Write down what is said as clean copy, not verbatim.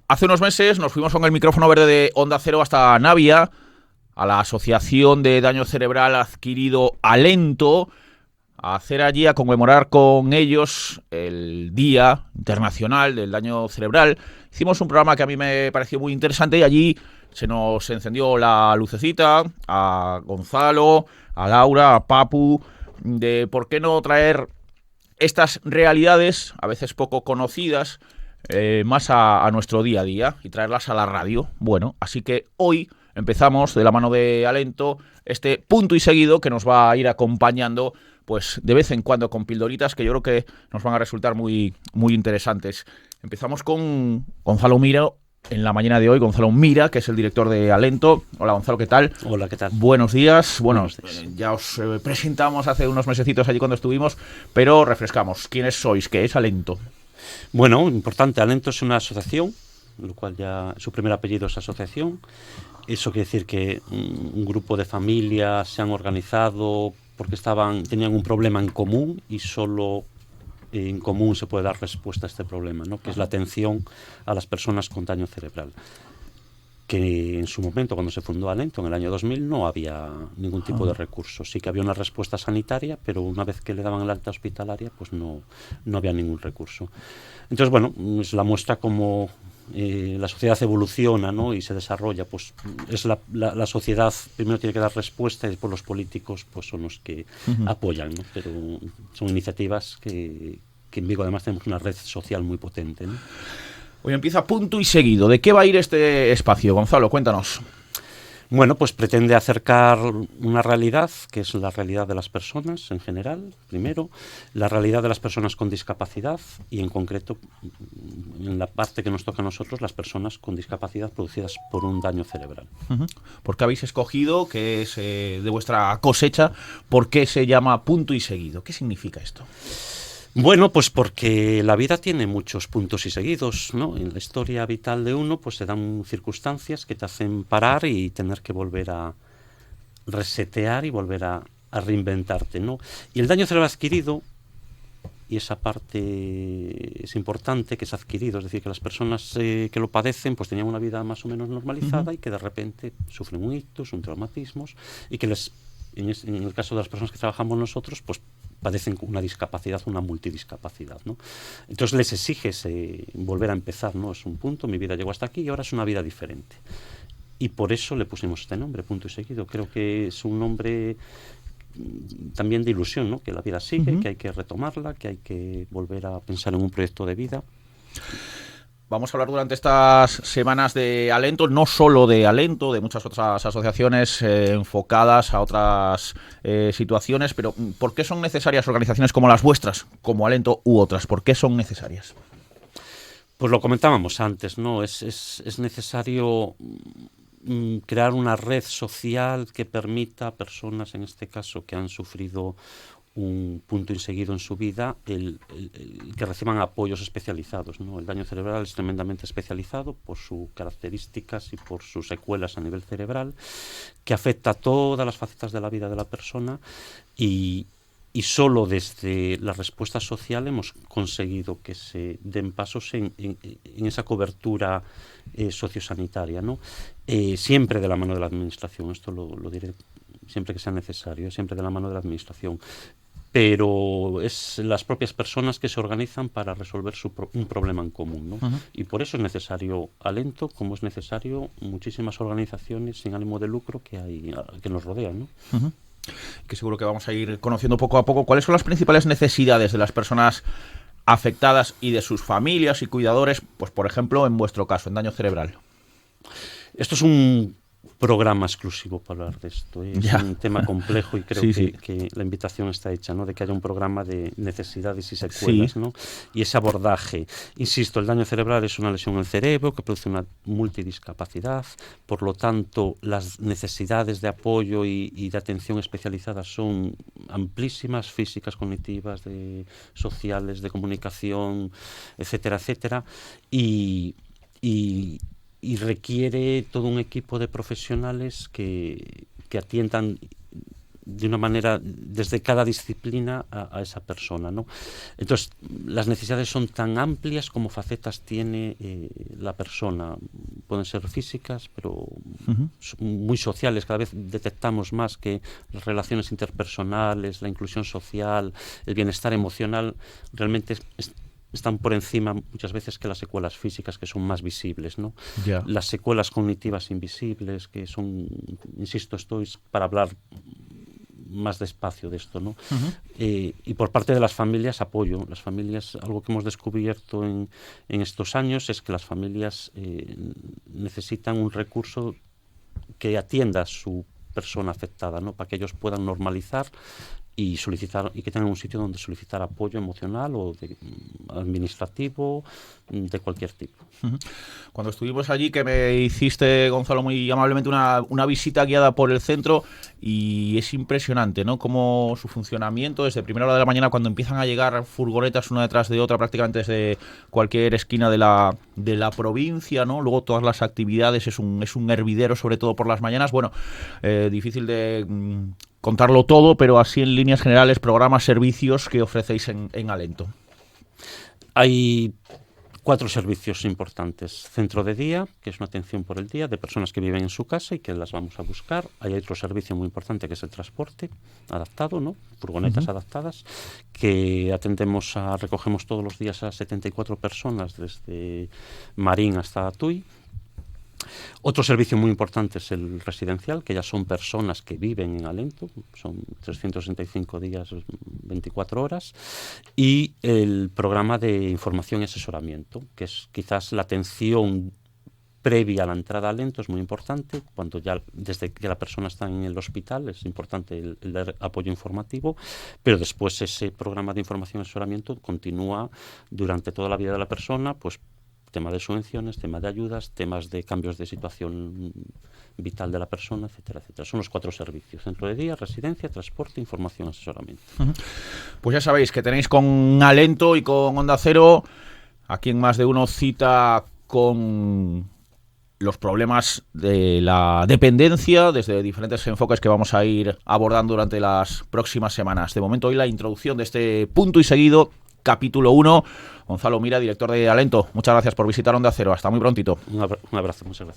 Hace unos meses nos fuimos con el micrófono verde de Onda Cero hasta Navia, a la Asociación de Daño Cerebral Adquirido Alento, a hacer allí, a conmemorar con ellos el Día Internacional del Daño Cerebral. Hicimos un programa que a mí me pareció muy interesante y allí se nos encendió la lucecita a Gonzalo, a Laura, a Papu, de por qué no traer estas realidades, a veces poco conocidas, más a nuestro día a día y traerlas a la radio. Bueno, así que hoy empezamos de la mano de Alento este punto y seguido que nos va a ir acompañando pues de vez en cuando con pildoritas que yo creo que nos van a resultar muy, muy interesantes. Empezamos con Gonzalo Mira en la mañana de hoy. Gonzalo Mira, que es el director de Alento. Hola Gonzalo, ¿qué tal? Hola, ¿qué tal? Buenos días. Bueno, Buenos días. Ya os presentamos hace unos mesecitos allí cuando estuvimos, pero refrescamos. ¿Quiénes sois? ¿Qué es Alento? Bueno, importante, Alento es una asociación, lo cual ya su primer apellido es asociación. Eso quiere decir que un grupo de familias se han organizado porque tenían un problema en común y solo en común se puede dar respuesta a este problema, ¿no? Que es la atención a las personas con daño cerebral. Que en su momento, cuando se fundó Alento, en el año 2000, no había ningún tipo de recursos. Sí que había una respuesta sanitaria, pero una vez que le daban el alta hospitalaria, pues no había ningún recurso. Entonces, bueno, es la muestra como la sociedad evoluciona, ¿no? Y se desarrolla. Pues es la sociedad primero tiene que dar respuesta y después los políticos pues son los que apoyan, ¿no? Pero son iniciativas que en Vigo además tenemos una red social muy potente, ¿no? Hoy empieza punto y seguido. ¿De qué va a ir este espacio, Gonzalo? Cuéntanos. Bueno, pues pretende acercar una realidad, que es la realidad de las personas en general, primero, la realidad de las personas con discapacidad y en concreto, en la parte que nos toca a nosotros, las personas con discapacidad producidas por un daño cerebral. ¿Por qué habéis escogido, que es de vuestra cosecha, por qué se llama punto y seguido? ¿Qué significa esto? Bueno, pues porque la vida tiene muchos puntos y seguidos, ¿no? En la historia vital de uno, pues se dan circunstancias que te hacen parar y tener que volver a resetear y volver a reinventarte, ¿no? Y el daño cerebral adquirido, y esa parte es importante, que es adquirido, es decir, que las personas que lo padecen pues tenían una vida más o menos normalizada y que de repente sufren un ictus, un traumatismos y que en el caso de las personas que trabajamos nosotros, pues padecen una discapacidad, una multidiscapacidad, ¿no? Entonces les exiges volver a empezar, ¿no? Es un punto, mi vida llegó hasta aquí y ahora es una vida diferente. Y por eso le pusimos este nombre, punto y seguido. Creo que es un nombre también de ilusión, ¿no? Que la vida sigue, que hay que retomarla, que hay que volver a pensar en un proyecto de vida. Vamos a hablar durante estas semanas de Alento, no solo de Alento, de muchas otras asociaciones enfocadas a otras situaciones, pero ¿por qué son necesarias organizaciones como las vuestras, como Alento u otras? ¿Por qué son necesarias? Pues lo comentábamos antes, ¿no? Es necesario crear una red social que permita a personas, en este caso, que han sufrido un punto inseguido en su vida, el que reciban apoyos especializados, ¿no? El daño cerebral es tremendamente especializado por sus características y por sus secuelas a nivel cerebral, que afecta a todas las facetas de la vida de la persona y solo desde la respuesta social hemos conseguido que se den pasos en esa cobertura sociosanitaria, ¿no? Siempre de la mano de la administración, esto lo diré siempre que sea necesario, siempre de la mano de la administración. Pero es las propias personas que se organizan para resolver un problema en común, ¿no? Y por eso es necesario Alento, como es necesario muchísimas organizaciones sin ánimo de lucro que nos rodean, ¿no? Que seguro que vamos a ir conociendo poco a poco. ¿Cuáles son las principales necesidades de las personas afectadas y de sus familias y cuidadores, pues por ejemplo en vuestro caso, en daño cerebral? Esto es un programa exclusivo para hablar de esto. Es un tema complejo y creo que la invitación está hecha, ¿no? De que haya un programa de necesidades y secuelas, ¿no? Y ese abordaje. Insisto, el daño cerebral es una lesión en el cerebro que produce una multidiscapacidad, por lo tanto las necesidades de apoyo y de atención especializada son amplísimas, físicas, cognitivas, sociales, de comunicación, etcétera, etcétera, y requiere todo un equipo de profesionales que atiendan de una manera desde cada disciplina a esa persona, ¿no? Entonces, las necesidades son tan amplias como facetas tiene la persona. Pueden ser físicas, pero muy sociales. Cada vez detectamos más que las relaciones interpersonales, la inclusión social, el bienestar emocional, realmente están por encima muchas veces que las secuelas físicas, que son más visibles, ¿no? Ya. Las secuelas cognitivas invisibles, que son, insisto, esto es para hablar más despacio de esto, ¿no? Y por parte de las familias, apoyo. Las familias, algo que hemos descubierto en estos años es que las familias necesitan un recurso que atienda a su persona afectada, ¿no? Para que ellos puedan normalizar y solicitar, y que tengan un sitio donde solicitar apoyo emocional o administrativo, de cualquier tipo. Cuando estuvimos allí, que me hiciste, Gonzalo, muy amablemente una visita guiada por el centro, y es impresionante, ¿no? Cómo su funcionamiento, desde primera hora de la mañana, cuando empiezan a llegar furgonetas una detrás de otra, prácticamente desde cualquier esquina de la provincia, ¿no? Luego todas las actividades, es un hervidero, sobre todo por las mañanas. Bueno, difícil de contarlo todo, pero así en líneas generales, programas, servicios que ofrecéis en Alento. Hay 4 servicios importantes. Centro de día, que es una atención por el día de personas que viven en su casa y que las vamos a buscar. Hay otro servicio muy importante que es el transporte adaptado, ¿no? Furgonetas adaptadas, que recogemos todos los días a 74 personas desde Marín hasta Tui. Otro servicio muy importante es el residencial, que ya son personas que viven en Alento, son 365 días, 24 horas, y el programa de información y asesoramiento, que es quizás la atención previa a la entrada a Alento, es muy importante. Cuando ya, desde que la persona está en el hospital, es importante el apoyo informativo, pero después ese programa de información y asesoramiento continúa durante toda la vida de la persona, pues tema de subvenciones, tema de ayudas, temas de cambios de situación vital de la persona, etcétera, etcétera. Son los 4 servicios: centro de día, residencia, transporte, información, asesoramiento. Pues ya sabéis que tenéis con Alento y con Onda Cero aquí en Más de Uno cita con los problemas de la dependencia desde diferentes enfoques que vamos a ir abordando durante las próximas semanas. De momento, hoy la introducción de este punto y seguido, capítulo 1. Gonzalo Mira, director de Alento, muchas gracias por visitar Onda Cero. Hasta muy prontito. Un abrazo, muchas gracias.